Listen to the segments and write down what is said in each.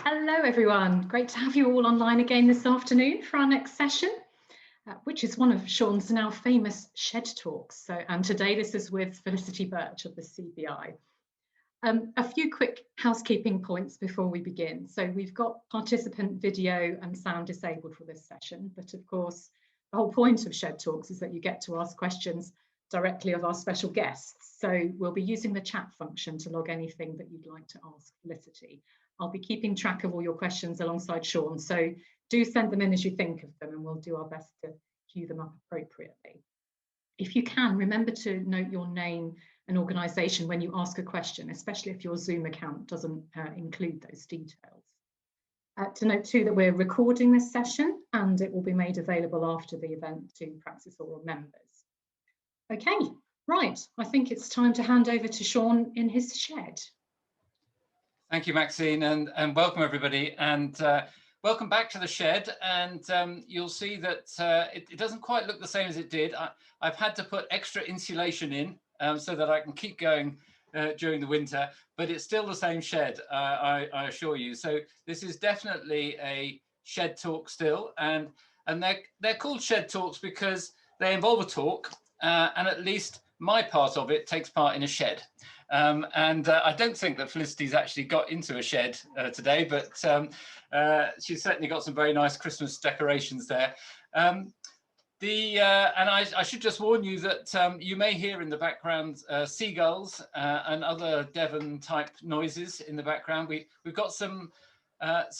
Hello everyone, great to have you all online again this afternoon for our next session, which is one of Sean's now famous SHED talks. And today this is with Felicity Burch of the CBI. A few quick housekeeping points before we begin. So we've got participant video and sound disabled for this session, but of course the whole point of SHED talks is that you get to ask questions directly of our special guests. So we'll be using the chat function to log anything that you'd like to ask Felicity. I'll be keeping track of all your questions alongside Sean, so do send them in as you think of them and we'll do our best to queue them up appropriately. If you can, remember to note your name and organisation when you ask a question, especially if your Zoom account doesn't include those details. To note too that we're recording this session and it will be made available after the event to PraxisAuril members. Okay, right, I think it's time to hand over to Sean in his shed. Thank you, Maxine, and welcome everybody, and welcome back to the shed. And you'll see that it doesn't quite look the same as it did. I've had to put extra insulation in so that I can keep going during the winter, but it's still the same shed, I assure you. So this is definitely a shed talk still, and they're called shed talks because they involve a talk, and at least my part of it takes part in a shed. I don't think that Felicity's actually got into a shed today, but she's certainly got some very nice Christmas decorations there. And I should just warn you that you may hear in the background seagulls and other Devon type noises in the background. We've got some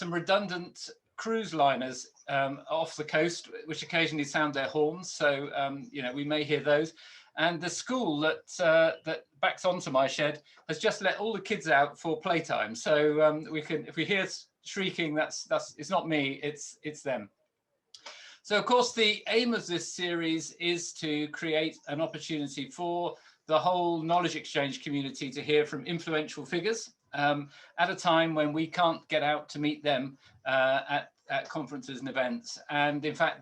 redundant cruise liners off the coast, which occasionally sound their horns. So you know, we may hear those. And the school that backs onto my shed has just let all the kids out for playtime. So we can, if we hear shrieking, it's not me, it's them. So of course, the aim of this series is to create an opportunity for the whole knowledge exchange community to hear from influential figures at a time when we can't get out to meet them at conferences and events. And in fact,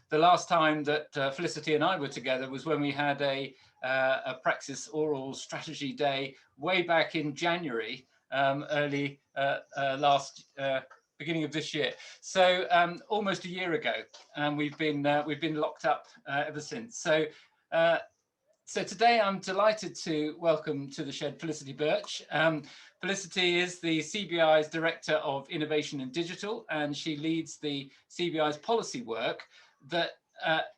the last time that Felicity and I were together was when we had a PraxisAuril strategy day way back in January, early beginning of this year. So almost a year ago, and we've been locked up ever since. So today I'm delighted to welcome to the shed Felicity Burch. Felicity is the CBI's Director of Innovation and Digital, and she leads the CBI's policy work that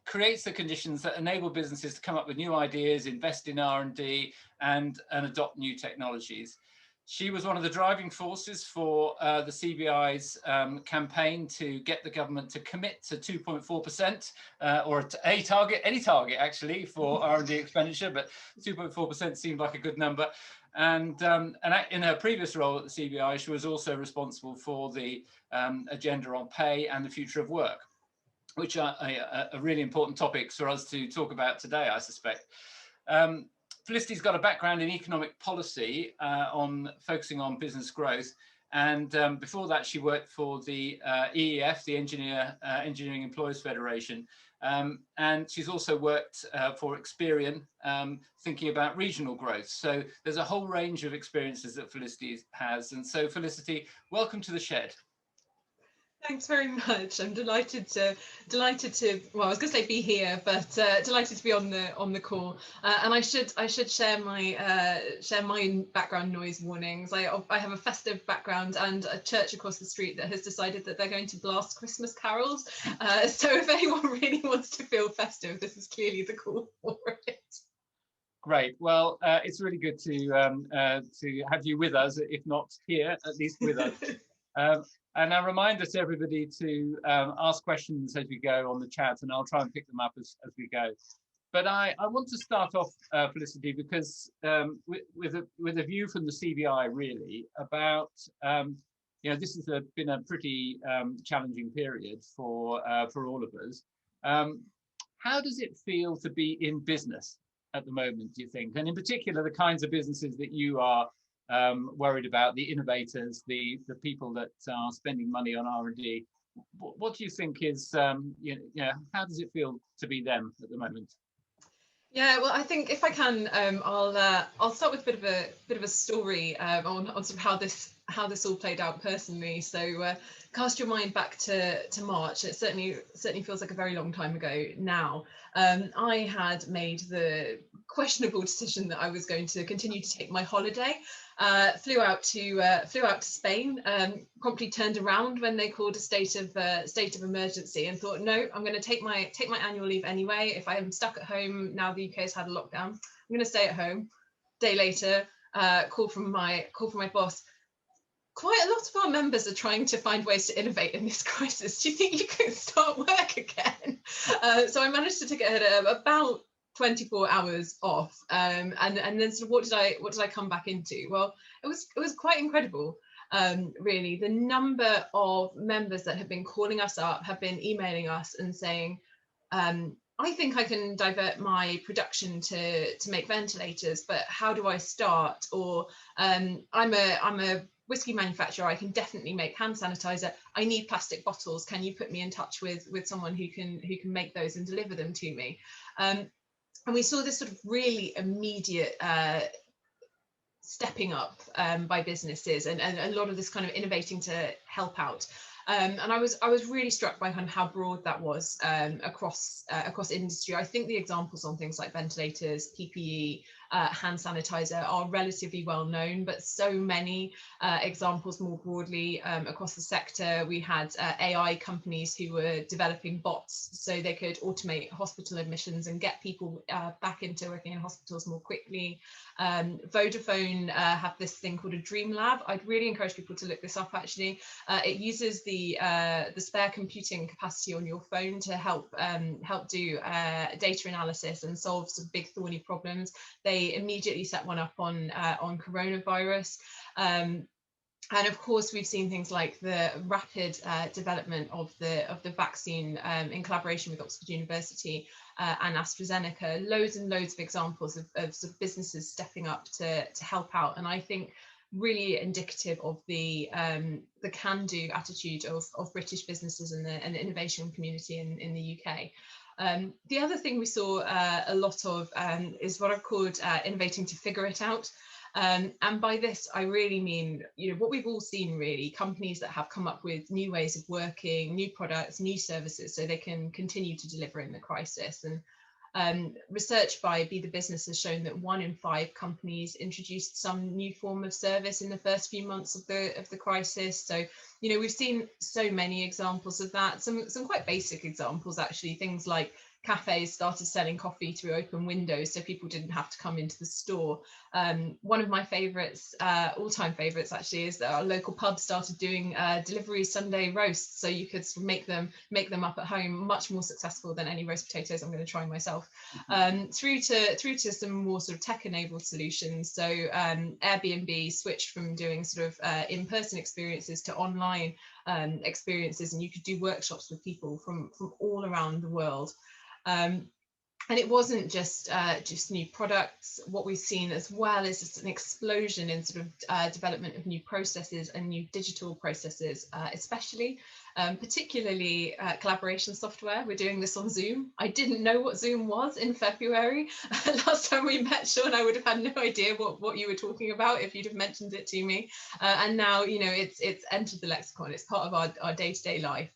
creates the conditions that enable businesses to come up with new ideas, invest in R&D, and adopt new technologies. She was one of the driving forces for the CBI's campaign to get the government to commit to 2.4% or any target actually for R&D expenditure, but 2.4% seemed like a good number. And in her previous role at the CBI, she was also responsible for the agenda on pay and the future of work, which are really important topics for us to talk about today, I suspect. Felicity's got a background in economic policy focusing on business growth. And before that, she worked for the EEF, the Engineering Employers Federation. And she's also worked for Experian, thinking about regional growth. So there's a whole range of experiences that Felicity has. And so Felicity, welcome to the shed. Thanks very much. I'm delighted to, well, I was going to say be here, but delighted to be on the call. And I should share my background noise warnings. I have a festive background and a church across the street that has decided that they're going to blast Christmas carols. So if anyone really wants to feel festive, this is clearly the call for it. Great. Well, it's really good to have you with us, if not here, at least with us. And a reminder to everybody to ask questions as we go on the chat, and I'll try and pick them up as we go. But I want to start off, Felicity, because with a view from the CBI, really, about, you know, this has been a pretty challenging period for all of us. How does it feel to be in business at the moment, do you think? And in particular, the kinds of businesses that you are worried about, the innovators, the people that are spending money on R&D. What do you think is, you know, how does it feel to be them at the moment? Yeah, well, I think if I can, I'll start with a bit of a story on sort of how how this all played out personally. So cast your mind back to March. It certainly feels like a very long time ago now. I had made the questionable decision that I was going to continue to take my holiday. Flew out to Spain. Promptly turned around when they called a state of emergency, and thought, no, I'm going to take my annual leave anyway. If I am stuck at home now, the UK has had a lockdown, I'm going to stay at home. Day later, call from my boss. Quite a lot of our members are trying to find ways to innovate in this crisis. Do you think you can start work again? So I managed to get about 24 hours off, and then sort of what did I come back into? Well, it was quite incredible, really. The number of members that have been calling us up, have been emailing us and saying, I think I can divert my production to make ventilators, but how do I start? Or I'm a whiskey manufacturer, I can definitely make hand sanitizer. I need plastic bottles. Can you put me in touch with someone who can make those and deliver them to me? And we saw this sort of really immediate stepping up by businesses, and a lot of this kind of innovating to help out. And I was really struck by kind of how broad that was across industry. I think the examples on things like ventilators, PPE, hand sanitizer are relatively well known, but so many examples more broadly across the sector. We had AI companies who were developing bots so they could automate hospital admissions and get people back into working in hospitals more quickly. Vodafone have this thing called a Dream Lab. I'd really encourage people to look this up. Actually, it uses the spare computing capacity on your phone to help do data analysis and solve some big thorny problems. They immediately set one up on coronavirus. And of course, we've seen things like the rapid development of the vaccine in collaboration with Oxford University and AstraZeneca. Loads and loads of examples of sort of businesses stepping up to help out. And I think really indicative of the can-do attitude of British businesses and the innovation community in the UK. The other thing we saw a lot of is what I've called innovating to figure it out. And by this, I really mean, what we've all seen really, companies that have come up with new ways of working, new products, new services, so they can continue to deliver in the crisis. And research by Be the Business has shown that 1 in 5 companies introduced some new form of service in the first few months of the crisis. So, we've seen so many examples of that. Some quite basic examples, actually, things like cafes started selling coffee through open windows so people didn't have to come into the store. One of my favorites, all-time favorites actually, is that our local pub started doing delivery Sunday roasts, so you could sort of make them up at home, much more successful than any roast potatoes I'm going to try myself. Through to some more sort of tech-enabled solutions. So Airbnb switched from doing sort of in-person experiences to online experiences, and you could do workshops with people from all around the world. And it wasn't just new products. What we've seen as well is just an explosion in sort of development of new processes and new digital processes, especially particularly collaboration software. We're doing this on Zoom. I didn't know what Zoom was in February. Last time we met, Sean, I would have had no idea what you were talking about if you'd have mentioned it to me. And now, it's entered the lexicon. It's part of our day-to-day life.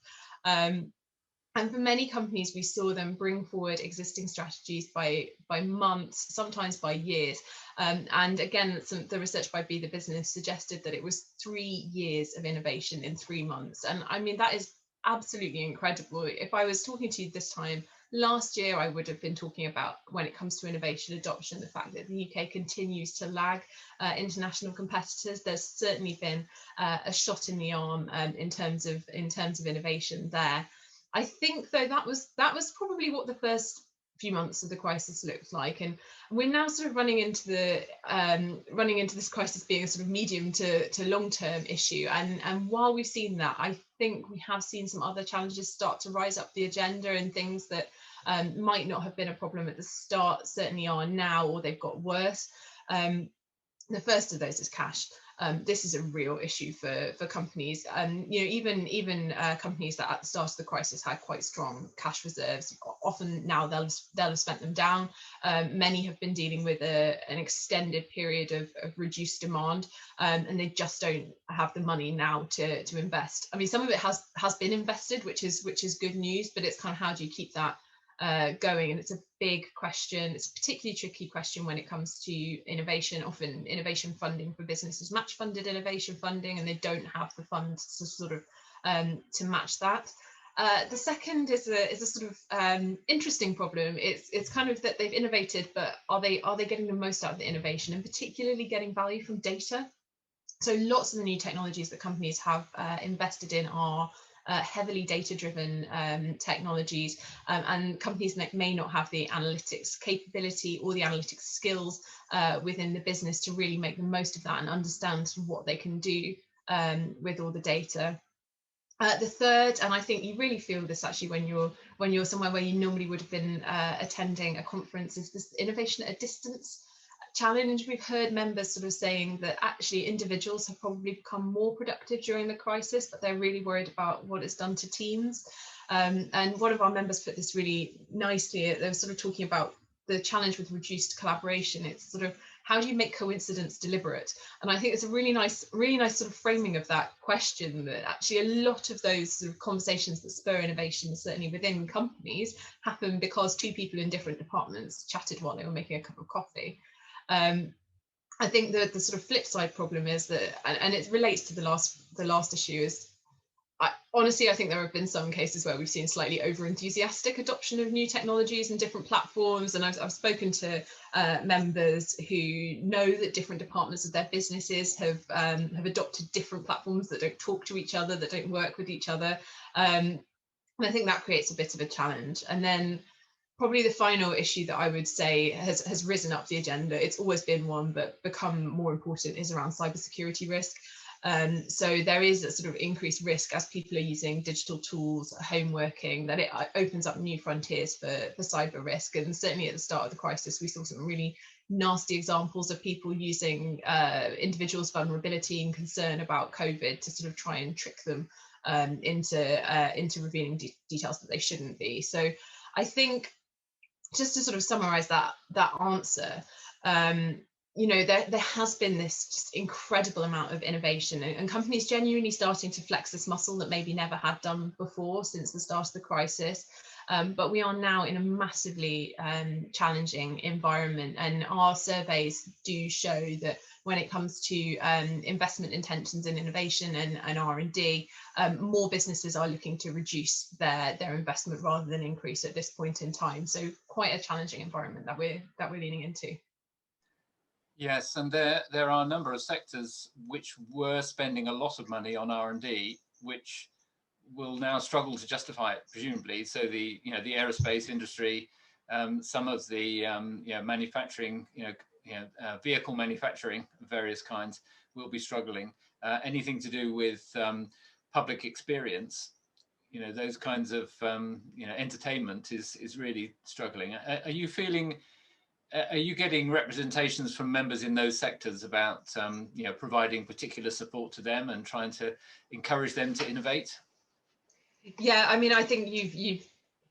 And for many companies, we saw them bring forward existing strategies by months, sometimes by years. And again, the research by Be the Business suggested that it was 3 years of innovation in 3 months. And I mean, that is absolutely incredible. If I was talking to you this time last year, I would have been talking about, when it comes to innovation adoption, the fact that the UK continues to lag international competitors. There's certainly been a shot in the arm in terms of innovation there. I think, though, that was probably what the first few months of the crisis looked like, and we're now sort of running into this crisis being a sort of medium to long-term issue. And while we've seen that, I think we have seen some other challenges start to rise up the agenda, and things that might not have been a problem at the start certainly are now, or they've got worse. The first of those is cash. This is a real issue for companies. Even companies that at the start of the crisis had quite strong cash reserves, often now they'll have spent them down. Many have been dealing with an extended period of reduced demand, and they just don't have the money now to invest. I mean, some of it has been invested, which is good news, but it's kind of how do you keep that going? And it's a big question. It's a particularly tricky question when it comes to innovation. Often innovation funding for businesses match funded innovation funding, and they don't have the funds to sort of to match that. The second is a sort of interesting problem. It's kind of that they've innovated, but are they getting the most out of the innovation, and particularly getting value from data? So lots of the new technologies that companies have invested in are heavily data-driven technologies, and companies that may not have the analytics capability or the analytics skills within the business to really make the most of that and understand what they can do with all the data. The third, and I think you really feel this actually when you're somewhere where you normally would have been attending a conference, is this innovation at a distance challenge. We've heard members sort of saying that actually individuals have probably become more productive during the crisis, but they're really worried about what it's done to teams. And one of our members put this really nicely. They were sort of talking about the challenge with reduced collaboration. It's sort of, how do you make coincidence deliberate? And I think it's a really nice sort of framing of that question, that actually a lot of those sort of conversations that spur innovation, certainly within companies, happen because two people in different departments chatted while they were making a cup of coffee. I think the sort of flip side problem is that, and it relates to the last issue, is honestly, I think there have been some cases where we've seen slightly over-enthusiastic adoption of new technologies and different platforms. And I've spoken to members who know that different departments of their businesses have adopted different platforms that don't talk to each other, that don't work with each other. And I think that creates a bit of a challenge. And then probably the final issue that I would say has risen up the agenda, it's always been one, but become more important, is around cybersecurity risk. So there is a sort of increased risk as people are using digital tools, home working, that it opens up new frontiers for cyber risk. And certainly at the start of the crisis, we saw some really nasty examples of people using individuals' vulnerability and concern about COVID to sort of try and trick them into revealing details that they shouldn't be. So I think, just to sort of summarize that answer, there has been this just incredible amount of innovation, and companies genuinely starting to flex this muscle that maybe never had done before since the start of the crisis. But we are now in a massively challenging environment, and our surveys do show that when it comes to investment intentions in innovation and R&D, more businesses are looking to reduce their investment rather than increase at this point in time. So quite a challenging environment that we're leaning into. Yes, and there are a number of sectors which were spending a lot of money on R&D, which will now struggle to justify it, presumably. So the aerospace industry, some of the manufacturing, vehicle manufacturing of various kinds will be struggling. Anything to do with public experience, those kinds of entertainment is really struggling. Are you getting representations from members in those sectors about providing particular support to them and trying to encourage them to innovate? Yeah, I mean, I think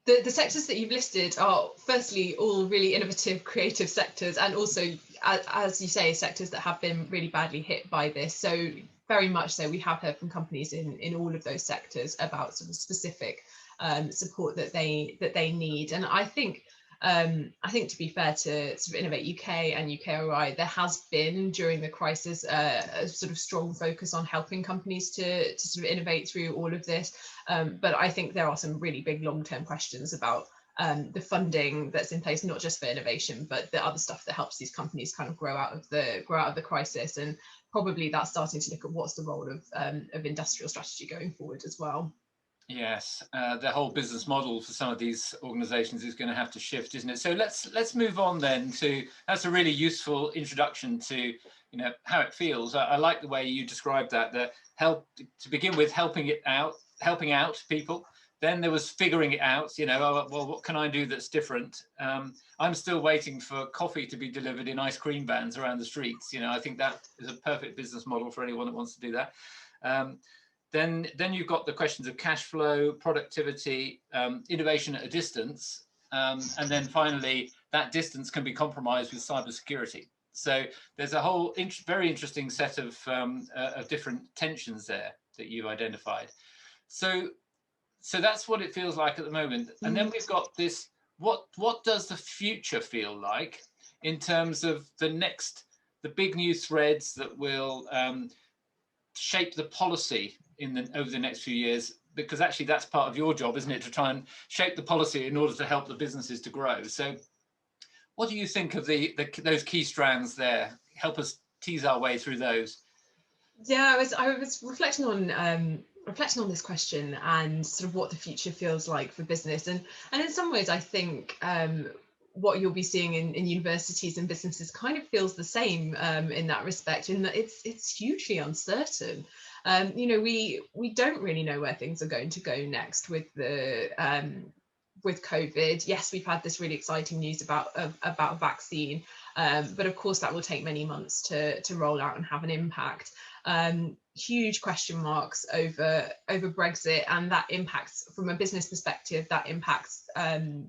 the sectors that you've listed are firstly all really innovative, creative sectors, and also, as you say, sectors that have been really badly hit by this. So very much so, we have heard from companies in all of those sectors about sort of specific support that they need. And I think to be fair to sort of Innovate UK and UKRI, there has been during the crisis a sort of strong focus on helping companies to sort of innovate through all of this. But I think there are some really big long-term questions about the funding that's in place, not just for innovation, but the other stuff that helps these companies kind of grow out of the crisis. And probably that's starting to look at what's the role of industrial strategy going forward as well. Yes, the whole business model for some of these organizations is going to have to shift, isn't it? So let's move on then to, that's a really useful introduction to how it feels. I like the way you described that, help to begin with, helping out people Then there was figuring it out, you know, oh, well, what can I do that's different? I'm still waiting for coffee to be delivered in ice cream vans around the streets. You know, I think that is a perfect business model for anyone that wants to do that. Then you've got the questions of cash flow, productivity, innovation at a distance. And then finally, that distance can be compromised with cybersecurity. So there's a whole very interesting set of different tensions there that you've identified. So that's what it feels like at the moment. And then we've got this, what does the future feel like in terms of the big new threads that will shape the policy over the next few years? Because actually that's part of your job, isn't it, to try and shape the policy in order to help the businesses to grow. So what do you think of those key strands there? Help us tease our way through those. Yeah, I was reflecting on this question and sort of what the future feels like for business, and in some ways I think what you'll be seeing in universities and businesses kind of feels the same in that respect, in that it's hugely uncertain. You know, we don't really know where things are going to go next with COVID. Yes, we've had this really exciting news about a vaccine, but of course that will take many months to roll out and have an impact. Huge question marks over Brexit, and that impacts, from a business perspective, that impacts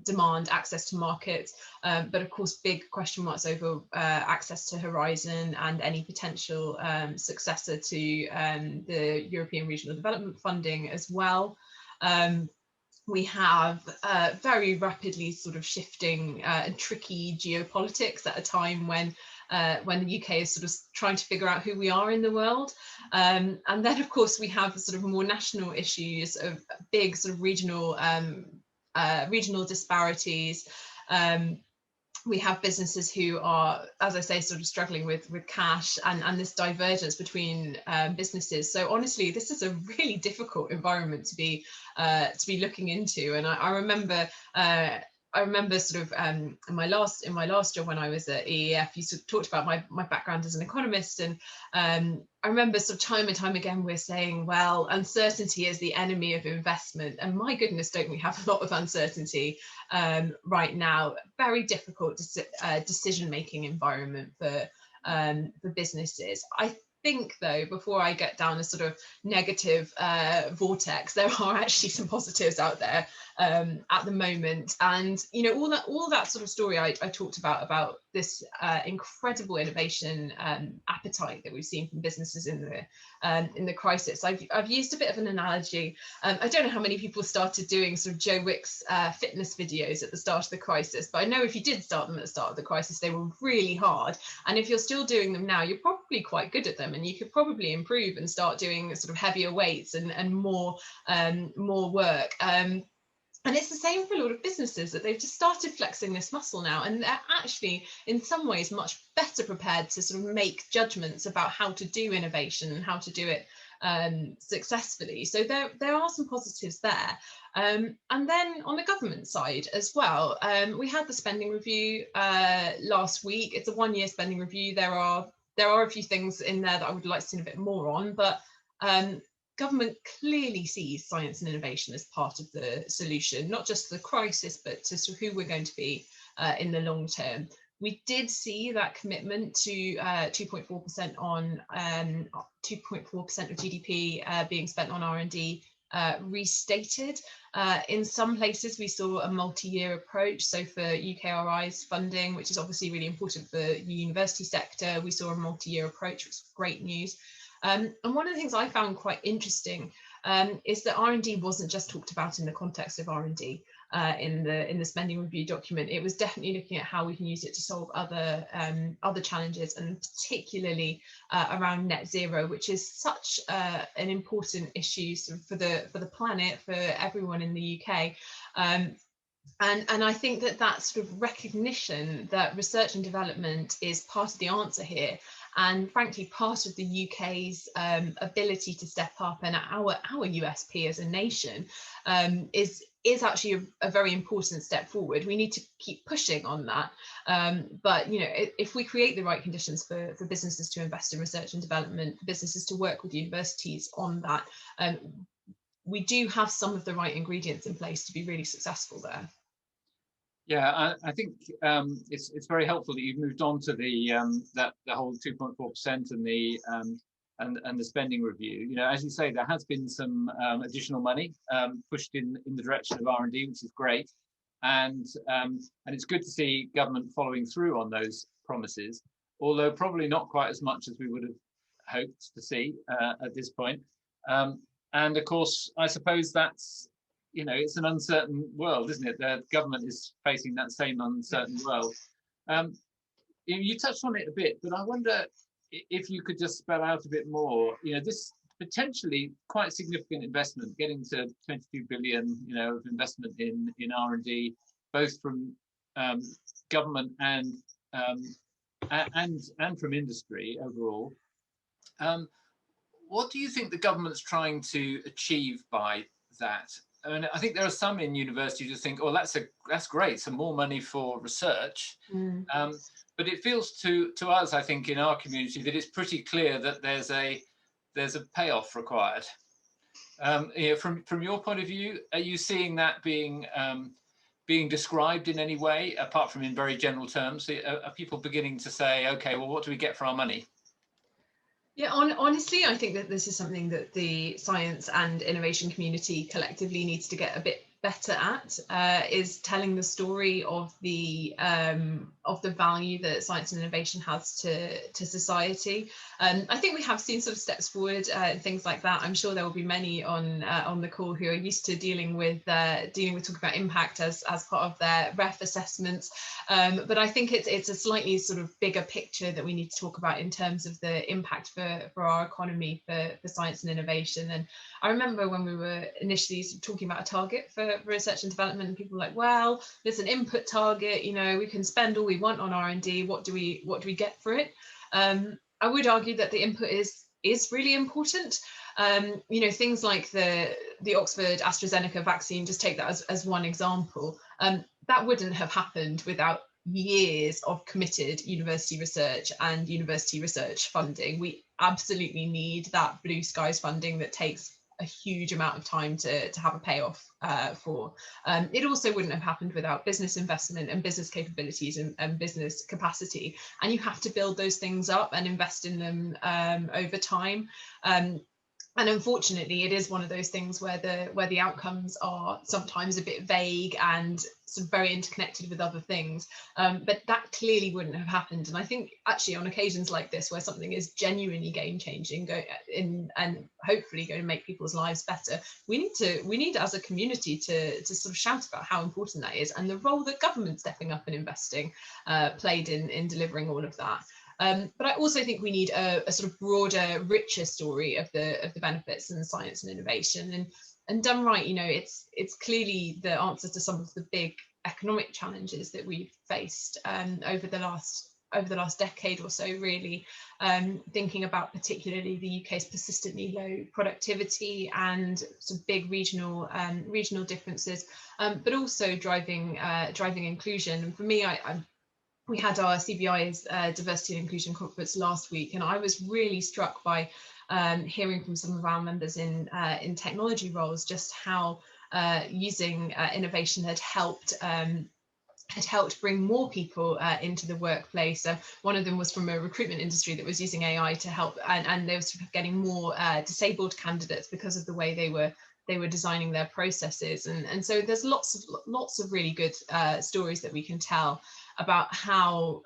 demand, access to markets, but of course big question marks over access to Horizon and any potential successor to the European Regional Development Funding as well. We have very rapidly sort of shifting and tricky geopolitics at a time when the UK is sort of trying to figure out who we are in the world. And then, of course, we have sort of more national issues of big sort of regional disparities. We have businesses who are, as I say, sort of struggling with cash and this divergence between businesses. So honestly, this is a really difficult environment to be looking into. And I remember sort of in my last job when I was at EEF, you sort of talked about my background as an economist, and I remember sort of time and time again we're saying, well, uncertainty is the enemy of investment, and my goodness, don't we have a lot of uncertainty right now? Very difficult decision-making environment for businesses. I think, though, before I get down a sort of negative vortex, there are actually some positives out there at the moment. And you know, all that sort of story I talked about this incredible innovation appetite that we've seen from businesses in the crisis. I've used a bit of an analogy. I don't know how many people started doing sort of Joe Wick's fitness videos at the start of the crisis, but I know if you did start them at the start of the crisis, they were really hard. And if you're still doing them now, you're probably quite good at them, and you could probably improve and start doing sort of heavier weights and more work. And it's the same for a lot of businesses, that they've just started flexing this muscle now, and they're actually in some ways much better prepared to sort of make judgments about how to do innovation and how to do it successfully. So there are some positives there. And then on the government side as well, we had the spending review last week. It's a one-year spending review. There are a few things in there that I would like to see a bit more on, but government clearly sees science and innovation as part of the solution, not just for the crisis, but to sort of who we're going to be in the long term. We did see that commitment to 2.4% on 2.4% of GDP being spent on R&D restated. In some places, we saw a multi-year approach. So for UKRI's funding, which is obviously really important for the university sector, we saw a multi-year approach, which was great news. And one of the things I found quite interesting is that R&D wasn't just talked about in the context of R&D in the spending review document. It was definitely looking at how we can use it to solve other challenges, and particularly around net zero, which is such an important issue for the planet, for everyone in the UK. And I think that sort of recognition that research and development is part of the answer here, and frankly part of the UK's ability to step up, and our USP as a nation is actually a very important step forward. We need to keep pushing on that, but you know, if we create the right conditions for businesses to invest in research and development, for businesses to work with universities on that, we do have some of the right ingredients in place to be really successful there. Yeah, I think it's very helpful that you've moved on to the whole 2.4% and the spending review. You know, as you say, there has been some additional money pushed in the direction of R&D, which is great, and it's good to see government following through on those promises, although probably not quite as much as we would have hoped to see at this point. And of course, I suppose that's, you know, it's an uncertain world, isn't it? The government is facing that same uncertain world. You touched on it a bit, but I wonder if you could just spell out a bit more. You know, this potentially quite significant investment, getting to 22 billion, you know, of investment in R&D, both from government and from industry overall. What do you think the government's trying to achieve by that? I mean, I think there are some in universities who think, oh, that's great, some more money for research. But it feels to us, I think, in our community, that it's pretty clear that there's a payoff required. You know, from your point of view, are you seeing that being described in any way, apart from in very general terms? Are people beginning to say, okay, well, what do we get for our money? Yeah, honestly, I think that this is something that the science and innovation community collectively needs to get a bit better at, is telling the story of the value that science and innovation has to society. I think we have seen sort of steps forward and things like that. I'm sure there will be many on the call who are used to dealing with talking about impact as part of their REF assessments. But I think it's a slightly sort of bigger picture that we need to talk about in terms of the impact for our economy for science and innovation. And I remember when we were initially talking about a target for research and development, and people were like, well, there's an input target, you know, we can spend all we want on R&D, what do we get for it? I would argue that the input is really important. You know, things like the Oxford AstraZeneca vaccine, just take that as one example. That wouldn't have happened without years of committed university research and university research funding. We absolutely need that blue skies funding that takes a huge amount of time to have a payoff for. It also wouldn't have happened without business investment and business capabilities and business capacity. And you have to build those things up and invest in them over time. And unfortunately, it is one of those things where the outcomes are sometimes a bit vague and sort of very interconnected with other things. But that clearly wouldn't have happened. And I think actually on occasions like this, where something is genuinely game-changing and hopefully going to make people's lives better, we need as a community to sort of shout about how important that is, and the role that government stepping up and investing played in delivering all of that. But I also think we need a sort of broader, richer story of the benefits in science and innovation. And done right, you know, it's clearly the answer to some of the big economic challenges that we've faced over the last decade or so, really, thinking about particularly the UK's persistently low productivity and some big regional differences, but also driving inclusion. And for me, we had our CBI's Diversity and Inclusion Conference last week, and I was really struck by hearing from some of our members in technology roles just how using innovation had helped bring more people into the workplace. One of them was from a recruitment industry that was using AI to help, and they were sort of getting more disabled candidates because of the way they were designing their processes. And so there's lots of really good stories that we can tell about how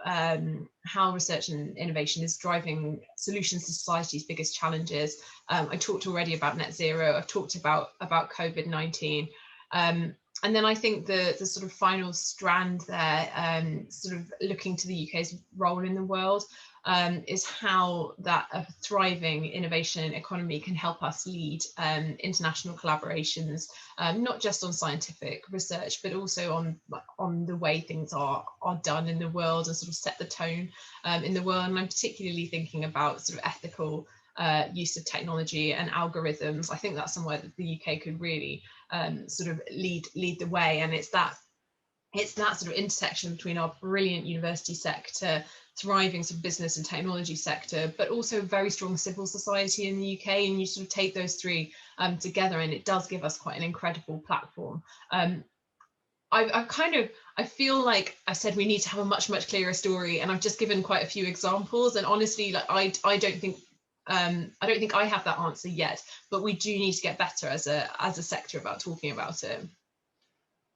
research and innovation is driving solutions to society's biggest challenges. I talked already about net zero. I've talked about COVID-19. And then I think the sort of final strand there, sort of looking to the UK's role in the world, is how that a thriving innovation economy can help us lead international collaborations, not just on scientific research, but also on the way things are done in the world, and sort of set the tone in the world. And I'm particularly thinking about sort of ethical use of technology and algorithms. I think that's somewhere that the UK could really sort of lead the way. And it's that sort of intersection between our brilliant university sector, thriving sort of business and technology sector, but also very strong civil society in the UK. And you sort of take those three together, and it does give us quite an incredible platform. I feel like I said we need to have a much clearer story, and I've just given quite a few examples. And honestly, like I don't think I have that answer yet, but we do need to get better as a sector about talking about it.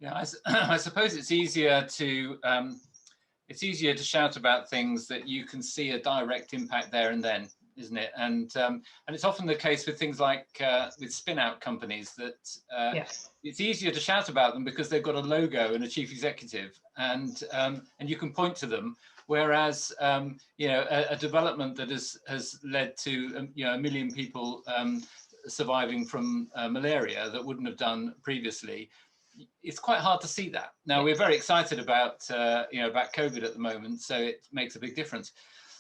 Yeah, I suppose it's easier to shout about things that you can see a direct impact there and then, isn't it? And it's often the case with things like with spin-out companies that Yes. It's easier to shout about them because they've got a logo and a chief executive, and you can point to them. Whereas a development that has led to 1 million people surviving from malaria that wouldn't have done previously, it's quite hard to see that. Now, we're very excited about COVID at the moment, so it makes a big difference.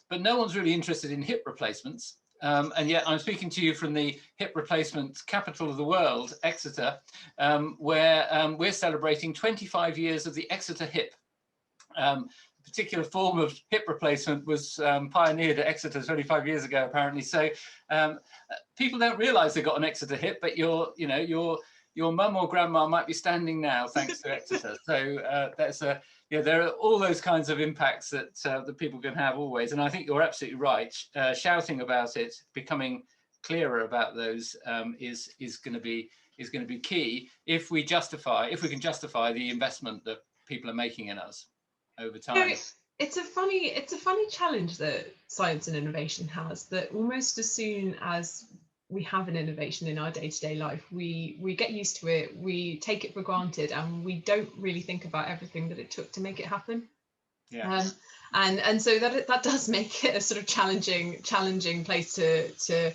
But no one's really interested in hip replacements. And yet I'm speaking to you from the hip replacement capital of the world, Exeter, where we're celebrating 25 years of the Exeter hip. A particular form of hip replacement was pioneered at Exeter 25 years ago, apparently. So people don't realize they've got an Exeter hip, but your mum or grandma might be standing now thanks to Exeter. So there are all those kinds of impacts that that people can have always. And I think you're absolutely right. Shouting about it, becoming clearer about those is going to be key if we can justify the investment that people are making in us over time. It's a funny challenge that science and innovation has, that almost as soon as we have an innovation in our day-to-day life, we get used to it, we take it for granted, and we don't really think about everything that it took to make it happen. Yeah. And so that does make it a sort of challenging place to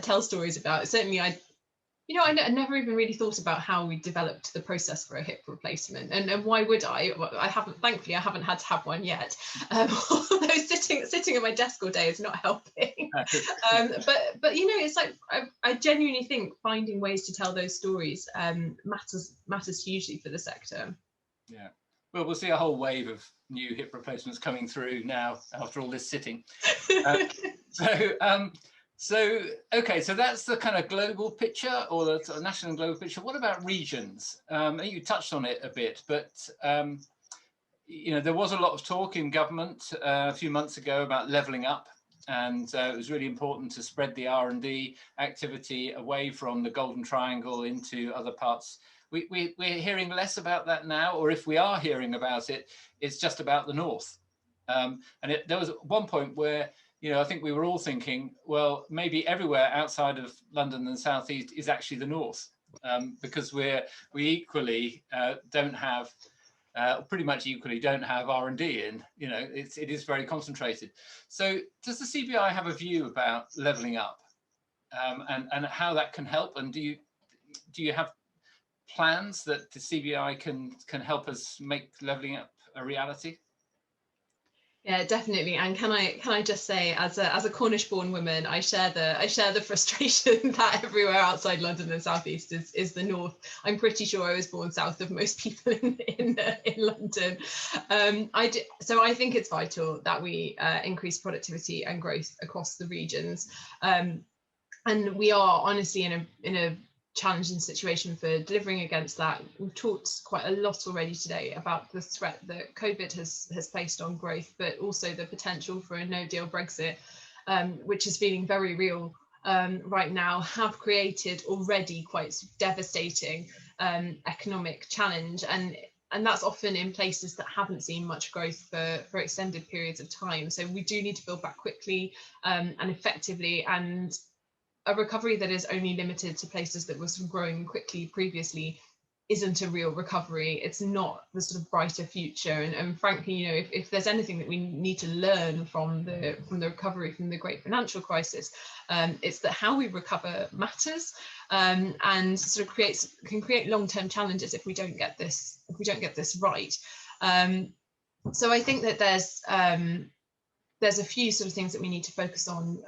tell stories about. Certainly, I never even really thought about how we developed the process for a hip replacement, and why would I? Well, thankfully I haven't had to have one yet. Although sitting at my desk all day is not helping. But it's like I genuinely think finding ways to tell those stories matters hugely for the sector. Yeah. Well, we'll see a whole wave of new hip replacements coming through now after all this sitting. Okay, so that's the kind of global picture, or the sort of national and global picture. What about regions? You touched on it a bit, but there was a lot of talk in government a few months ago about levelling up, and it was really important to spread the R&D activity away from the Golden Triangle into other parts. We're hearing less about that now, or if we are hearing about it, it's just about the north. There was one point where I think we were all thinking, well, maybe everywhere outside of London and South East is actually the north, because we equally don't have, pretty much equally don't have R&D in. It is very concentrated. So does the CBI have a view about levelling up, and how that can help? And do you have plans that the CBI can help us make levelling up a reality? Yeah, definitely. And can I just say, as a Cornish-born woman, I share the frustration that everywhere outside London and South East is the north. I'm pretty sure I was born south of most people in London. So I think it's vital that we increase productivity and growth across the regions. And we are honestly in a challenging situation for delivering against that. We've talked quite a lot already today about the threat that COVID has placed on growth, but also the potential for a no-deal Brexit, which is feeling very real right now, have created already quite devastating economic challenge, and that's often in places that haven't seen much growth for extended periods of time. So we do need to build back quickly and effectively, and a recovery that is only limited to places that were sort of growing quickly previously isn't a real recovery. It's not the sort of brighter future. And frankly, if there's anything that we need to learn from the recovery from the great financial crisis, it's that how we recover matters, and sort of can create long-term challenges if we don't get this right. So I think that there's a few sort of things that we need to focus on,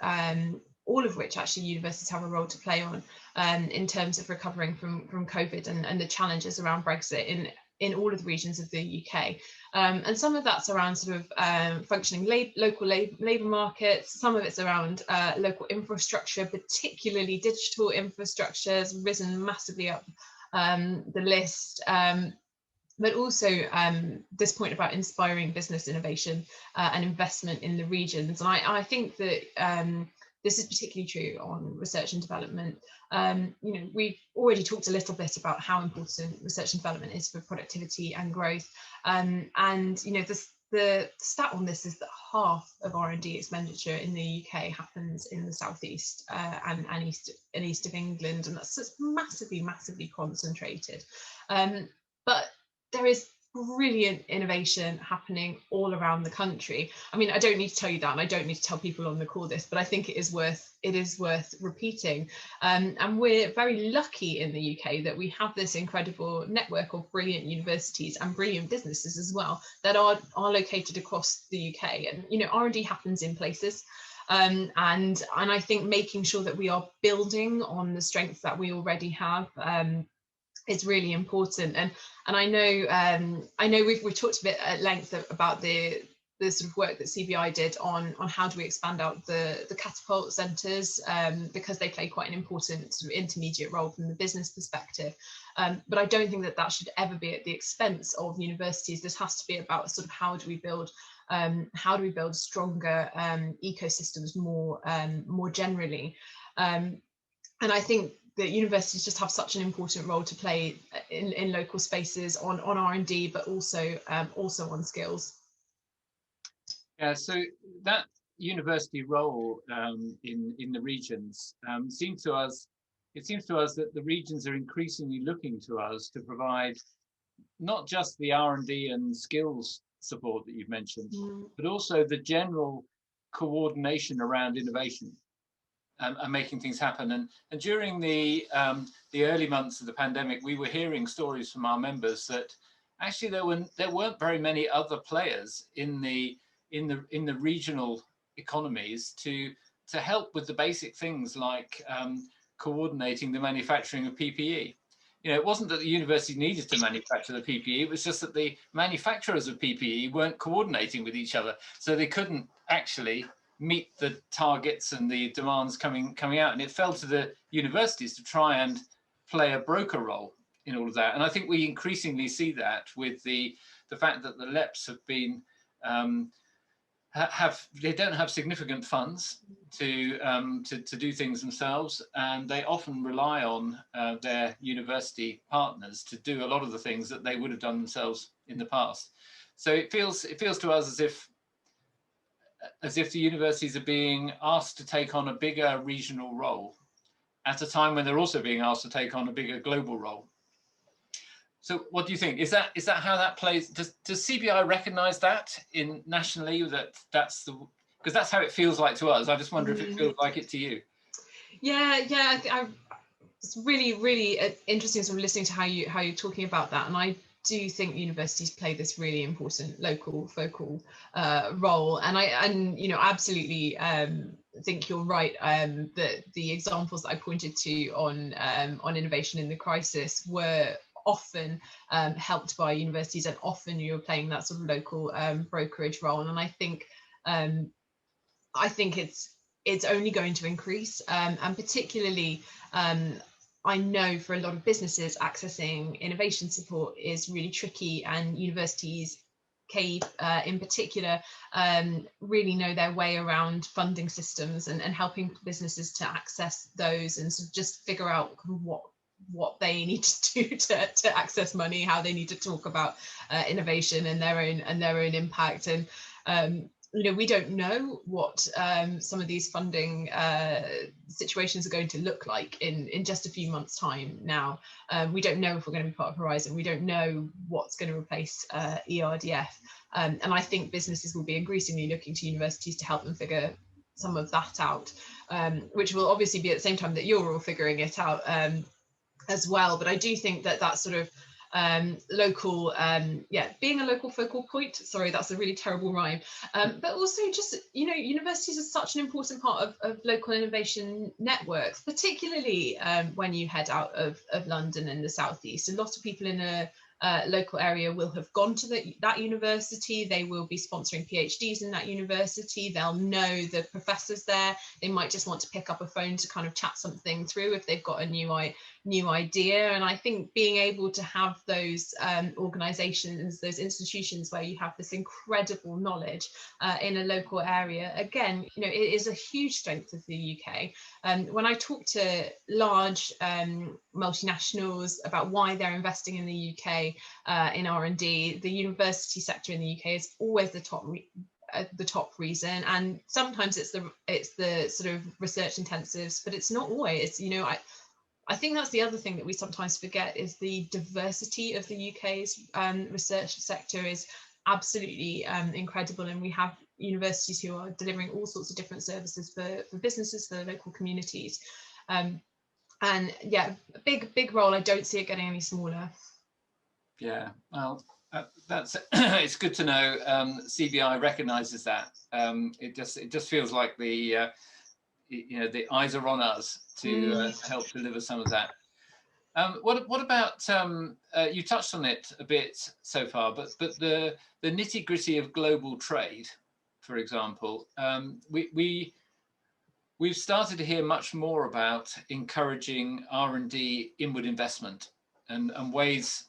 all of which actually universities have a role to play on in terms of recovering from COVID and the challenges around Brexit. in all of the regions of the UK. And some of that's around sort of functioning local labour markets. Some of it's around local infrastructure, particularly digital infrastructure has risen massively up the list. But also this point about inspiring business innovation and investment in the regions. And I think that this is particularly true on research and development. We've already talked a little bit about how important research and development is for productivity and growth. The stat on this is that half of R&D expenditure in the UK happens in the southeast and east of England, and that's just massively concentrated. But there is brilliant innovation happening all around the country. I mean, I don't need to tell you that, and I don't need to tell people on the call this, but I think it is worth repeating. And we're very lucky in the UK that we have this incredible network of brilliant universities and brilliant businesses as well that are located across the UK. And R&D happens in places. And I think making sure that we are building on the strengths that we already have is really important. And I know we've talked a bit at length about the sort of work that CBI did on how do we expand out the catapult centres, because they play quite an important sort of intermediate role from the business perspective. But I don't think that should ever be at the expense of universities. This has to be about sort of how do we build stronger ecosystems more generally. And I think that universities just have such an important role to play in local spaces on R&D, but also on skills. Yeah, so that university role in the regions seems to us that the regions are increasingly looking to us to provide not just the R&D and skills support that you've mentioned, but also the general coordination around innovation. And making things happen. And during the early months of the pandemic, we were hearing stories from our members that actually there weren't very many other players in the regional economies to help with the basic things like coordinating the manufacturing of PPE. It wasn't that the university needed to manufacture the PPE, it was just that the manufacturers of PPE weren't coordinating with each other, so they couldn't actually meet the targets and the demands coming out, and it fell to the universities to try and play a broker role in all of that. And I think we increasingly see that with the fact that the LEPs have been they don't have significant funds to do things themselves, and they often rely on their university partners to do a lot of the things that they would have done themselves in the past. So it feels to us as if the universities are being asked to take on a bigger regional role at a time when they're also being asked to take on a bigger global role. So what do you think? Is that how that plays? Does CBI recognise that nationally? Because that's how it feels like to us. I just wonder if it feels like it to you. Yeah. It's really interesting sort of listening to how you're talking about that, and I do think universities play this really important local focal role, and I absolutely think you're right that the examples that I pointed to on innovation in the crisis were often helped by universities, and often you're playing that sort of local brokerage role, and I think it's only going to increase, and particularly I know for a lot of businesses accessing innovation support is really tricky, and universities, CAVE in particular, really know their way around funding systems and helping businesses to access those and sort of just figure out what they need to do to access money, how they need to talk about innovation and their own impact. And we don't know what some of these funding situations are going to look like in just a few months' time now. We don't know if we're going to be part of Horizon. We don't know what's going to replace ERDF. And I think businesses will be increasingly looking to universities to help them figure some of that out, which will obviously be at the same time that you're all figuring it out as well. But I do think that sort of local, being a local focal point, sorry, that's a really terrible rhyme, but also just, universities are such an important part of local innovation networks, particularly when you head out of London and the southeast. A lot of people in a local area will have gone to that university. They will be sponsoring PhDs in that university. They'll know the professors there. They might just want to pick up a phone to kind of chat something through if they've got a new idea. And I think being able to have those organizations, those institutions where you have this incredible knowledge in a local area, again, it is a huge strength of the UK. When I talk to large multinationals about why they're investing in the UK in R&D, the university sector in the UK is always the top reason, and sometimes it's the sort of research intensives, but it's not always. I think that's the other thing that we sometimes forget, is the diversity of the UK's research sector is absolutely incredible, and we have universities who are delivering all sorts of different services for businesses, for local communities, and yeah, a big role. I don't see it getting any smaller. Yeah, well, that's it's good to know. CBI recognises that. It just feels like the eyes are on us to help deliver some of that. What about you touched on it a bit so far, but the nitty-gritty of global trade, for example, we've started to hear much more about encouraging R&D inward investment and ways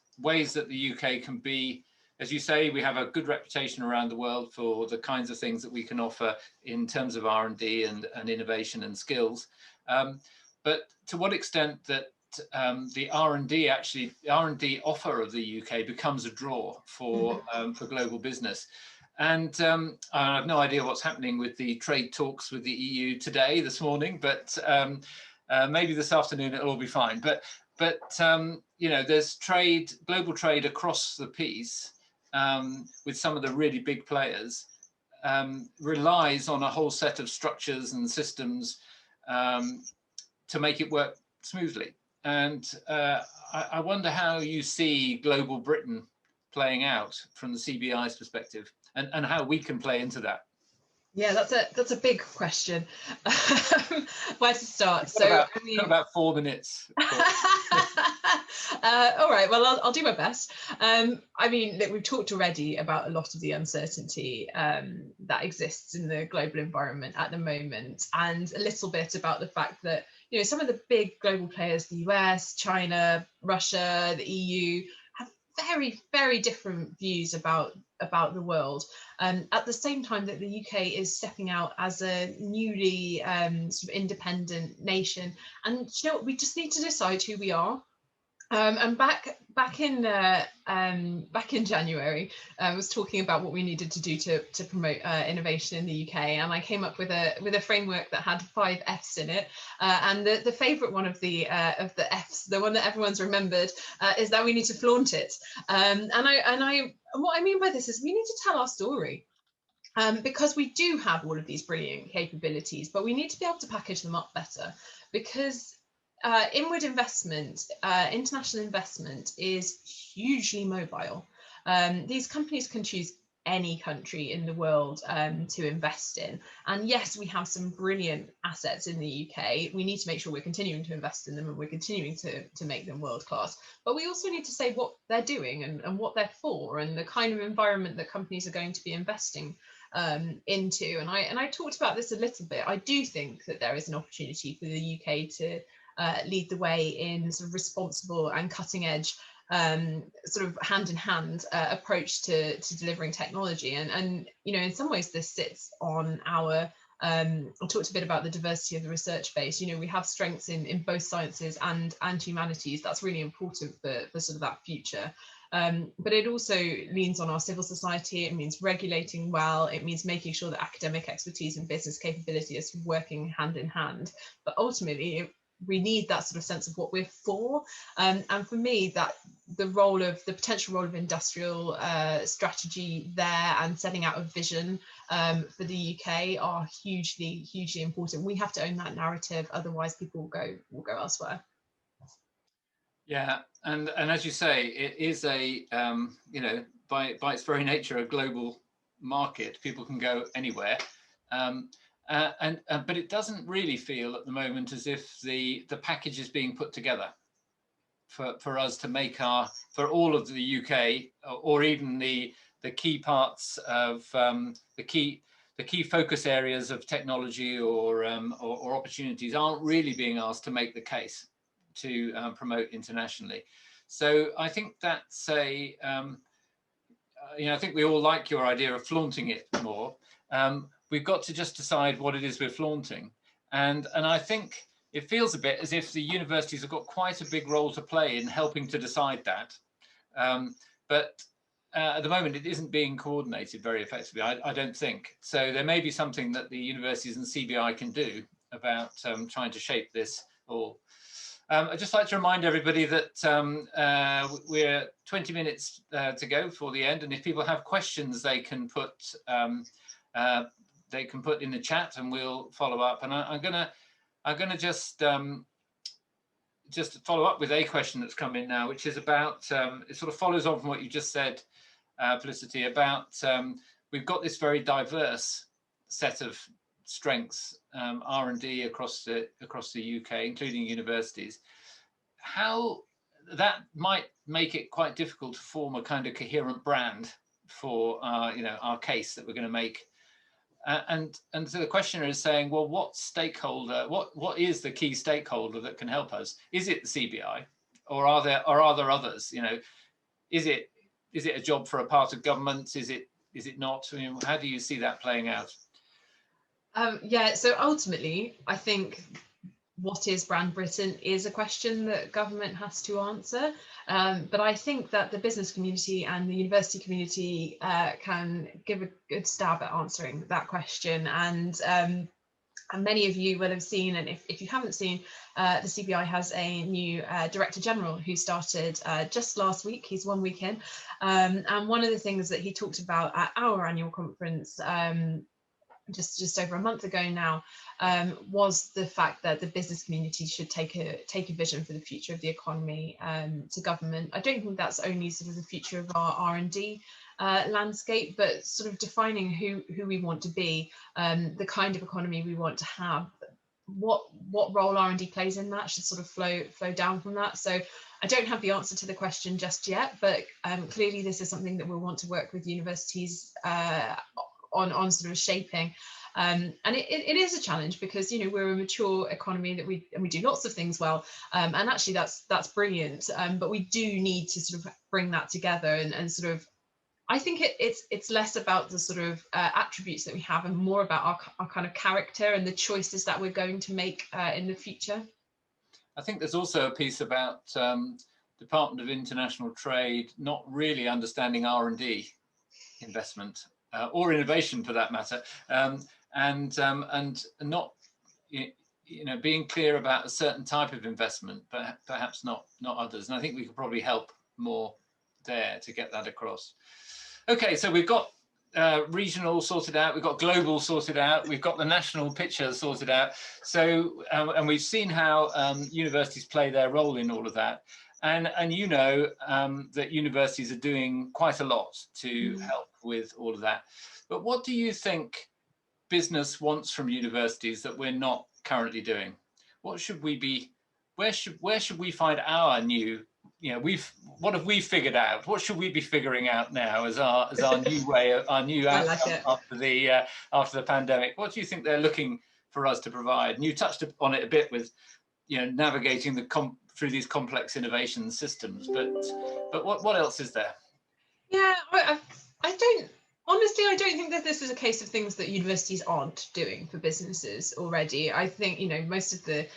that the UK can be, as you say, we have a good reputation around the world for the kinds of things that we can offer in terms of R&D and innovation and skills. But to what extent that the R&D offer of the UK becomes a draw for global business. And I have no idea what's happening with the trade talks with the EU this morning, but maybe this afternoon it'll all be fine. But there's global trade across the piece with some of the really big players, relies on a whole set of structures and systems to make it work smoothly. And I wonder how you see global Britain playing out from the CBI's perspective, and how we can play into that. Yeah, that's a big question. Where to start? About 4 minutes. All right. Well, I'll do my best. Look, we've talked already about a lot of the uncertainty that exists in the global environment at the moment, and a little bit about the fact that some of the big global players, the US, China, Russia, the EU, have very, very different views about the world. At the same time that the UK is stepping out as a newly sort of independent nation, and we just need to decide who we are. And back in January, I was talking about what we needed to do to promote innovation in the UK, and I came up with a framework that had 5 Fs in it. And the favourite one of the Fs, the one that everyone's remembered, is that we need to flaunt it. And what I mean by this is we need to tell our story. Because we do have all of these brilliant capabilities, but we need to be able to package them up better, because inward investment, international investment, is hugely mobile. These companies can choose any country in the world to invest in. And yes, we have some brilliant assets in the UK. We need to make sure we're continuing to invest in them, and we're continuing to make them world class. But we also need to say what they're doing and what they're for, and the kind of environment that companies are going to be investing into. And I talked about this a little bit. I do think that there is an opportunity for the UK to lead the way in sort of responsible and cutting edge sort of hand in hand approach to delivering technology. And in some ways this sits on our I talked a bit about the diversity of the research base. We have strengths in both sciences and humanities. That's really important for sort of that future. But it also leans on our civil society. It means regulating well. It means making sure that academic expertise and business capability is working hand in hand. But ultimately, we need that sort of sense of what we're for. And for me, that the potential role of industrial strategy there and setting out a vision for the UK are hugely important. We have to own that narrative, otherwise people will go elsewhere. Yeah, and as you say, it is a by its very nature a global market. People can go anywhere. But it doesn't really feel at the moment as if the package is being put together. for us to make for all of the UK, or even the key parts of the key focus areas of technology or opportunities aren't really being asked to make the case to promote internationally. So I think that's I think we all like your idea of flaunting it more. We've got to just decide what it is we're flaunting, and I think it feels a bit as if the universities have got quite a big role to play in helping to decide that. But at the moment, it isn't being coordinated very effectively, I don't think. So there may be something that the universities and CBI can do about trying to shape this all. I'd just like to remind everybody that we're 20 minutes to go before the end, and if people have questions, they can put in the chat, and we'll follow up. And I'm gonna just follow up with a question that's come in now, which is about it sort of follows on from what you just said, Felicity, about we've got this very diverse set of strengths, R&D across the UK, including universities. How that might make it quite difficult to form a kind of coherent brand for our case that we're going to make. And so the questioner is saying, well, what stakeholder, what is the key stakeholder that can help us? Is it the CBI, or are there others? Is it a job for a part of government? Is it not? I mean, how do you see that playing out? Yeah, so ultimately, I think what is Brand Britain is a question that government has to answer. But I think that the business community and the university community can give a good stab at answering that question. And many of you will have seen, and if you haven't seen, the CBI has a new Director General who started just last week. He's 1 week in. And one of the things that he talked about at our annual conference just over a month ago now, was the fact that the business community should take a vision for the future of the economy to government. I don't think that's only sort of the future of our R&D landscape, but sort of defining who we want to be, the kind of economy we want to have, what role R&D plays in that should sort of flow down from that. So I don't have the answer to the question just yet, but clearly this is something that we'll want to work with universities on sort of shaping, and it is a challenge because we're a mature economy that we do lots of things well, and actually that's brilliant, but we do need to sort of bring that together and sort of, I think it's less about the sort of attributes that we have and more about our kind of character and the choices that we're going to make in the future. I think there's also a piece about Department of International Trade not really understanding R&D investment. Or innovation for that matter, and not being clear about a certain type of investment, but perhaps not others. And I think we could probably help more there to get that across. Okay, so we've got regional sorted out, we've got global sorted out, we've got the national picture sorted out. So and we've seen how universities play their role in all of that. And that universities are doing quite a lot to help with all of that. But what do you think business wants from universities that we're not currently doing? What should we be? Where should we find our new? What have we figured out? What should we be figuring out now as our new way, our new outcome after the pandemic? What do you think they're looking for us to provide? And you touched on it a bit with navigating through these complex innovation systems, but what else is there? Yeah, honestly, I don't think that this is a case of things that universities aren't doing for businesses already. I think most of the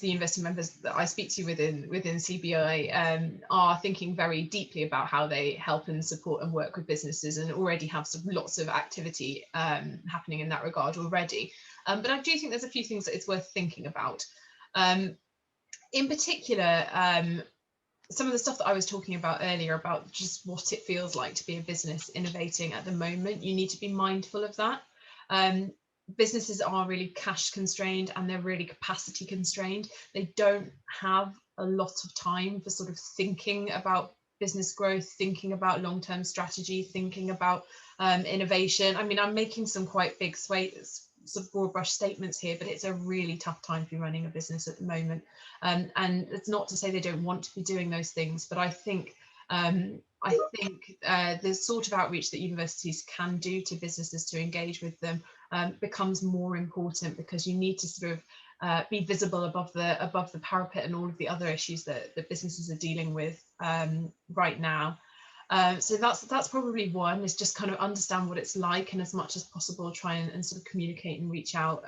university members that I speak to within CBI are thinking very deeply about how they help and support and work with businesses, and already have lots of activity happening in that regard already. But I do think there's a few things that it's worth thinking about. In particular, some of the stuff that I was talking about earlier about just what it feels like to be a business innovating at the moment, you need to be mindful of that. Businesses are really cash constrained and they're really capacity constrained. They don't have a lot of time for sort of thinking about business growth, thinking about long-term strategy, thinking about innovation. I mean, I'm making some quite big sort of broad brush statements here, but it's a really tough time to be running a business at the moment. And it's not to say they don't want to be doing those things, but I think the sort of outreach that universities can do to businesses to engage with them becomes more important, because you need to sort of be visible above the parapet and all of the other issues that businesses are dealing with right now. So that's probably one, is just kind of understand what it's like, and as much as possible try and sort of communicate and reach out.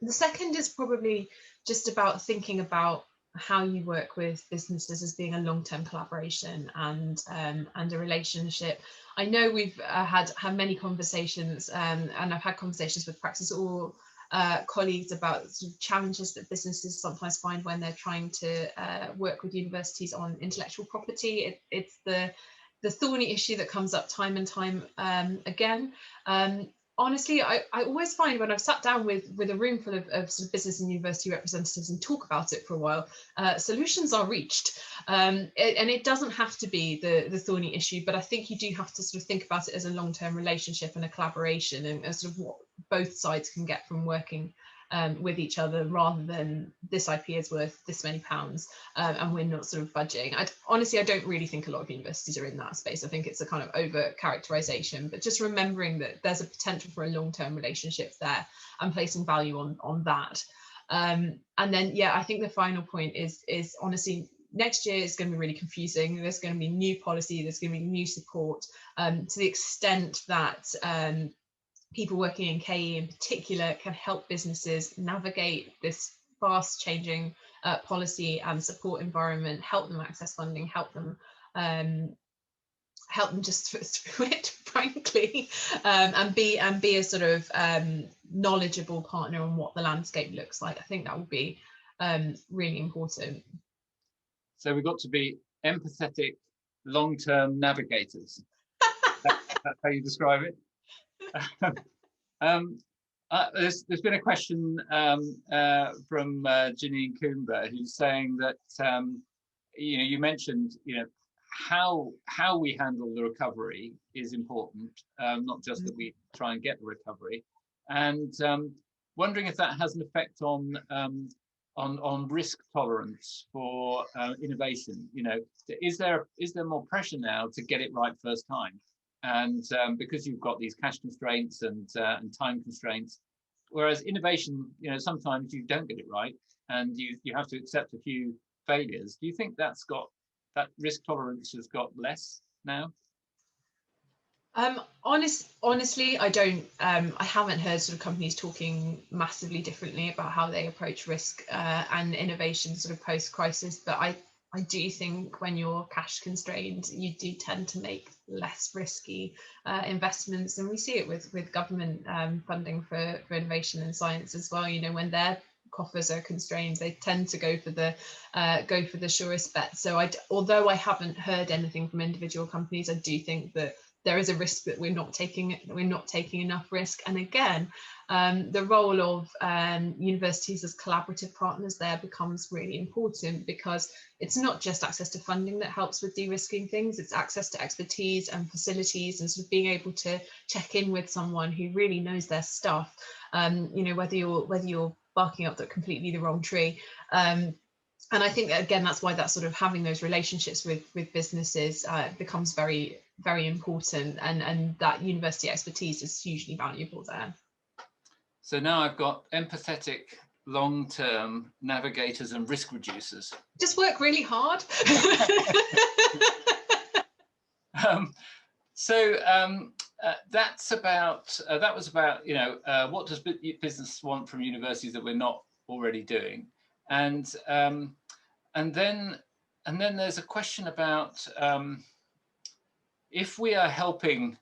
The second is probably just about thinking about how you work with businesses as being a long-term collaboration and a relationship. I know we've had many conversations, and I've had conversations with PraxisAuril colleagues about sort of challenges that businesses sometimes find when they're trying to work with universities on intellectual property. It's the thorny issue that comes up time and time again. Honestly, I always find when I've sat down with a room full of sort of business and university representatives and talk about it for a while, solutions are reached. And it doesn't have to be the thorny issue, but I think you do have to sort of think about it as a long-term relationship and a collaboration, and sort of what both sides can get from working with each other, rather than this IP is worth this many pounds and we're not sort of budging. Honestly, I don't really think a lot of universities are in that space. I think it's a kind of over characterization, but just remembering that there's a potential for a long-term relationship there and placing value on that. And then, yeah, I think the final point is honestly, next year is going to be really confusing. There's going to be new policy, there's going to be new support, to the extent that people working in KE in particular can help businesses navigate this fast changing policy and support environment, help them access funding, help them just through it, frankly, and be a sort of knowledgeable partner on what the landscape looks like. I think that would be really important. So we've got to be empathetic, long-term navigators. That's how you describe it. There's been a question from Janine Coomber, who's saying that you mentioned how we handle the recovery is important, not just that we try and get the recovery, and wondering if that has an effect on risk tolerance for innovation. Is there more pressure now to get it right first time? And because you've got these cash constraints and time constraints, whereas innovation, sometimes you don't get it right, and you have to accept a few failures. Do you think that risk tolerance has got less now? Honestly, I don't. I haven't heard sort of companies talking massively differently about how they approach risk and innovation sort of post-crisis, but I do think when you're cash constrained, you do tend to make less risky investments, and we see it with government funding for innovation and science as well. When their coffers are constrained, they tend to go for the surest bet. So although I haven't heard anything from individual companies, I do think that there is a risk that we're not taking enough risk. And again, the role of universities as collaborative partners there becomes really important, because it's not just access to funding that helps with de-risking things, it's access to expertise and facilities, and sort of being able to check in with someone who really knows their stuff, whether you're barking up completely the wrong tree. And I think that, again, that's why that sort of having those relationships with businesses becomes very, very important, and that university expertise is hugely valuable there. So now I've got empathetic, long-term navigators and risk reducers. Just work really hard. That's about that was about what does business want from universities that we're not already doing, and then there's a question about if we are helping.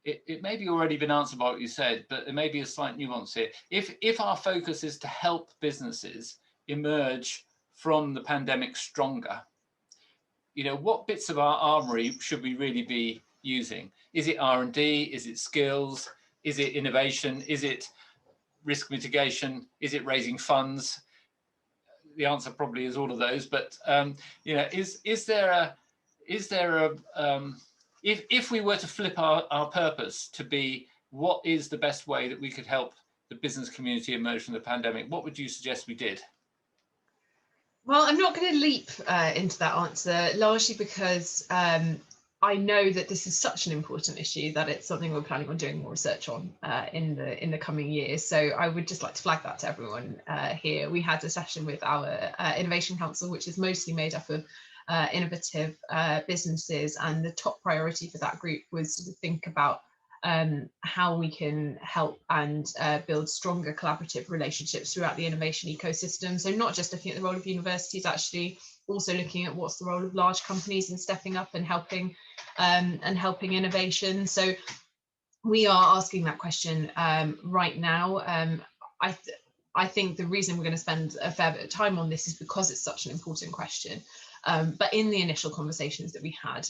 It may be already been answered by what you said, but there may be a slight nuance here. If our focus is to help businesses emerge from the pandemic stronger, what bits of our armory should we really be using? Is it R&D? Is it skills? Is it innovation? Is it risk mitigation? Is it raising funds? The answer probably is all of those. But if we were to flip our purpose to be what is the best way that we could help the business community emerge from the pandemic, what would you suggest we did? Well, I'm not going to leap into that answer, largely because I know that this is such an important issue that it's something we're planning on doing more research on in the coming years. So I would just like to flag that to everyone here. We had a session with our Innovation Council, which is mostly made up of innovative businesses, and the top priority for that group was to think about how we can help and build stronger collaborative relationships throughout the innovation ecosystem. So not just looking at the role of universities, actually also looking at what's the role of large companies in stepping up and helping innovation. So we are asking that question right now. I think the reason we're going to spend a fair bit of time on this is because it's such an important question. But in the initial conversations that we had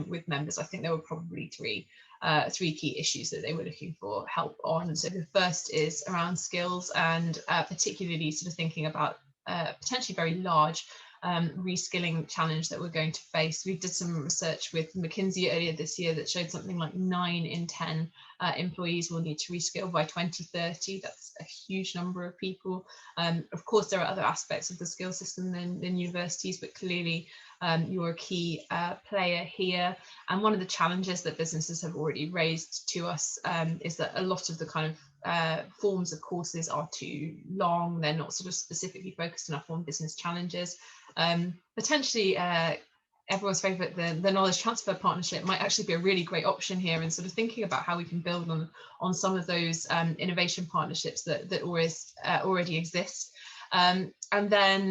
with members, I think there were probably three key issues that they were looking for help on. So the first is around skills, and particularly sort of thinking about potentially very large reskilling challenge that we're going to face. We did some research with McKinsey earlier this year that showed something like 9 in 10 employees will need to reskill by 2030. That's a huge number of people. Of course, there are other aspects of the skill system than universities, but clearly you're a key player here. And one of the challenges that businesses have already raised to us is that a lot of the kind of forms of courses are too long. They're not sort of specifically focused enough on business challenges. Potentially everyone's favourite, the knowledge transfer partnership might actually be a really great option here, and sort of thinking about how we can build on some of those innovation partnerships that already exist. And then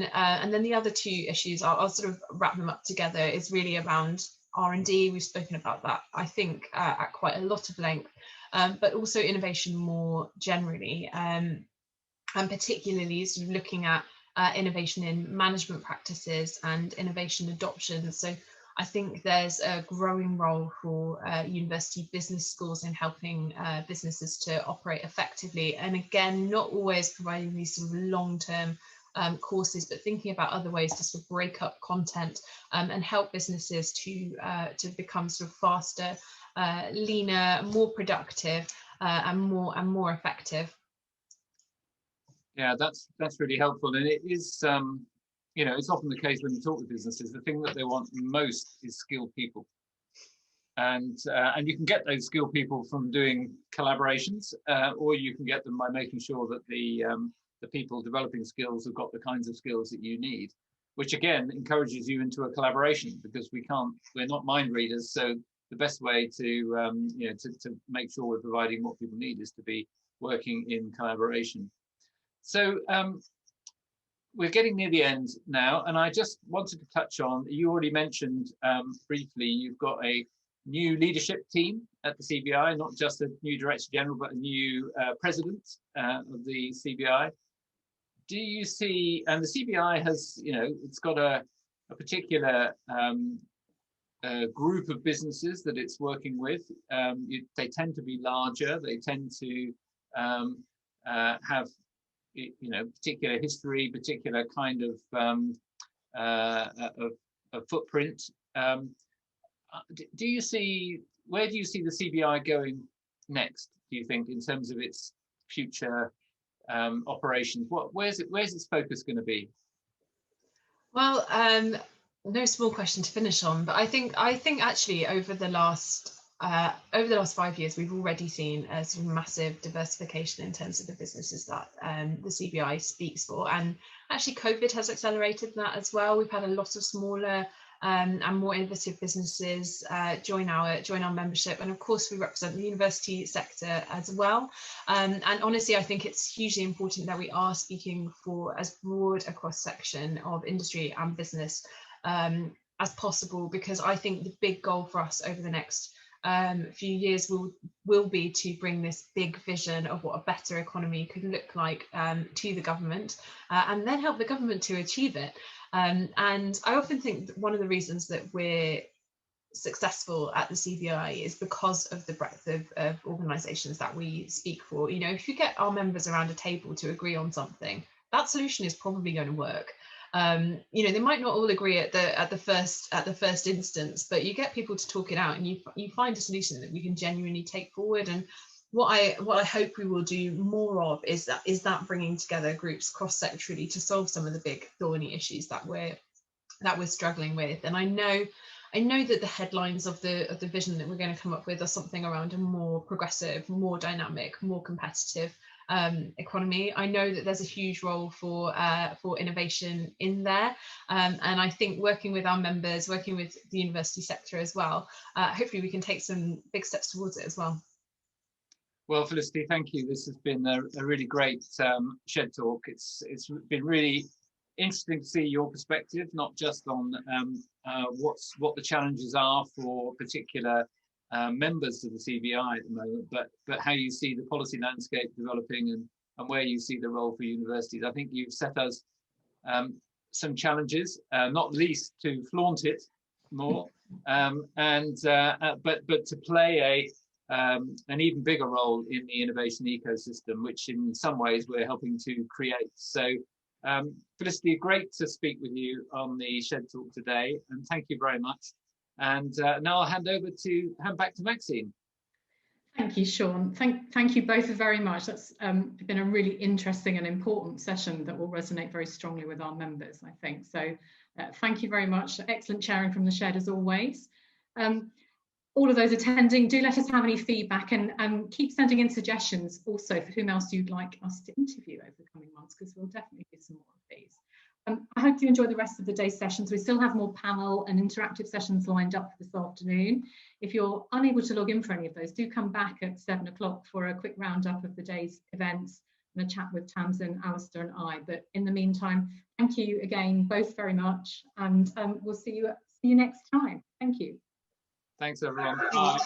the other two issues, I'll sort of wrap them up together, is really around R&D. We've spoken about that, I think, at quite a lot of length, but also innovation more generally, and particularly sort of looking at innovation in management practices and innovation adoption. So I think there's a growing role for university business schools in helping businesses to operate effectively. And again, not always providing these sort of long-term courses, but thinking about other ways to sort of break up content and help businesses to become sort of faster, leaner, more productive, and more effective. Yeah, that's really helpful, and it is you know, it's often the case when you talk to businesses, the thing that they want most is skilled people, and you can get those skilled people from doing collaborations, or you can get them by making sure that the people developing skills have got the kinds of skills that you need, which again encourages you into a collaboration, because we're not mind readers. So the best way to you know, to make sure we're providing what people need is to be working in collaboration. So we're getting near the end now, and I just wanted to touch on, you already mentioned briefly, you've got a new leadership team at the CBI, not just a new Director General, but a new President of the CBI. Do you see, and the CBI has, you know, it's got a particular group of businesses that it's working with. They tend to be larger, they tend to have, you know, particular history, particular kind of footprint. Do you see, where do you see the CBI going next, do you think, in terms of its future operations? Where's its focus going to be? Well, no small question to finish on, but I think actually over the last 5 years, we've already seen a sort of massive diversification in terms of the businesses that the CBI speaks for, and actually COVID has accelerated that as well. We've had a lot of smaller and more innovative businesses join our membership, and of course we represent the university sector as well. And honestly, I think it's hugely important that we are speaking for as broad a cross section of industry and business as possible, because I think the big goal for us over the next few years will be to bring this big vision of what a better economy could look like to the government, and then help the government to achieve it. And I often think that one of the reasons that we're successful at the CBI is because of the breadth of organisations that we speak for. You know, if you get our members around a table to agree on something, that solution is probably going to work. You know, they might not all agree at the first instance, but you get people to talk it out, and you find a solution that we can genuinely take forward. And what I hope we will do more of is that bringing together groups cross-sectorally to solve some of the big thorny issues that we're struggling with. And I know that the headlines of the vision that we're going to come up with are something around a more progressive, more dynamic, more competitive economy. I know that there's a huge role for innovation in there, and I think working with our members, working with the university sector as well, hopefully we can take some big steps towards it as well. Well, Felicity, thank you. This has been a really great SHEDTalk. It's been really interesting to see your perspective, not just on what the challenges are for particular members of the CBI at the moment, but how you see the policy landscape developing and where you see the role for universities. I think you've set us some challenges, not least to flaunt it more, but to play an even bigger role in the innovation ecosystem, which in some ways we're helping to create. So Felicity, great to speak with you on the SHEDTalk today, and thank you very much. And now I'll hand back to Maxine. Thank you, Sean. Thank you both very much. That's been a really interesting and important session that will resonate very strongly with our members, I think. So thank you very much. Excellent sharing from the Shed as always. All of those attending, do let us have any feedback, and keep sending in suggestions also for whom else you'd like us to interview over the coming months, because we'll definitely do some more of these. I hope you enjoy the rest of the day's sessions. We still have more panel and interactive sessions lined up for this afternoon. If you're unable to log in for any of those, do come back at 7 o'clock for a quick roundup of the day's events and a chat with Tamsin, Alistair and I. But in the meantime, thank you again both very much, and we'll see you next time. Thank you. Thanks everyone. Bye.